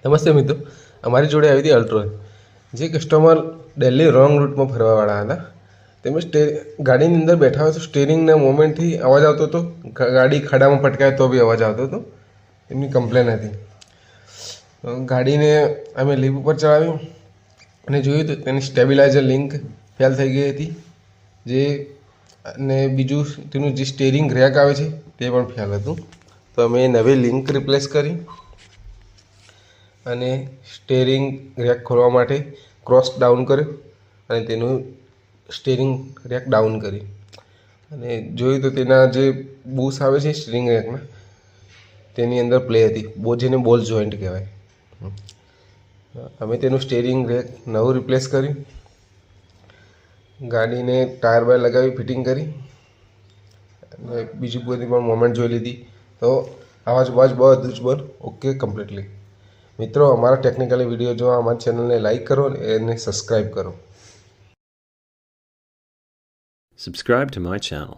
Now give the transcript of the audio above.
નમસ્તે મિત્રો, અમારી જોડે આવી હતી અલ્ટ્રો જે કસ્ટમર દિલ્હી રોંગ રૂટમાં ફરવાવાળા હતા. તેમજ ગાડીની અંદર બેઠા હોય તો સ્ટીરિંગના મોમેન્ટથી અવાજ આવતો હતો, ગાડી ખાડામાં પટકાય તો બી અવાજ આવતો હતો. એમની કમ્પ્લેન હતી. ગાડીને અમે લીફ ઉપર ચડાવી અને જોયું તો તેની સ્ટેબિલાઇઝર લિંક ફેલ થઈ ગઈ હતી. જે અને બીજું તેનું જે સ્ટીરિંગ રેક આવે છે તે પણ ફેલ હતું. તો અમે નવી લિંક રિપ્લેસ કરી અને સ્ટેરિંગ રેક ખોલવા માટે ક્રોસ ડાઉન કર્યો અને તેનું સ્ટેરિંગ રેક ડાઉન કરી અને જોયું તો તેના જે બુશ આવે છે સ્ટીરિંગ રેકના તેની અંદર પ્લે હતી, જેને બોલ જોઈન્ટ કહેવાય. અમે તેનું સ્ટેરિંગ રેક નવું રિપ્લેસ કર્યું, ગાડીને ટાયર બાયર લગાવી ફિટિંગ કરી અને બીજી બધી પણ મોમેન્ટ જોઈ લીધી. તો આવાજ બધું જ બંધ ઓકે કમ્પ્લીટલી. મિત્રો, અમારા ટેકનિકલી વિડીયો જોવા અમારી ચેનલને લાઈક કરો અને સબસ્ક્રાઈબ કરો. Subscribe to my channel.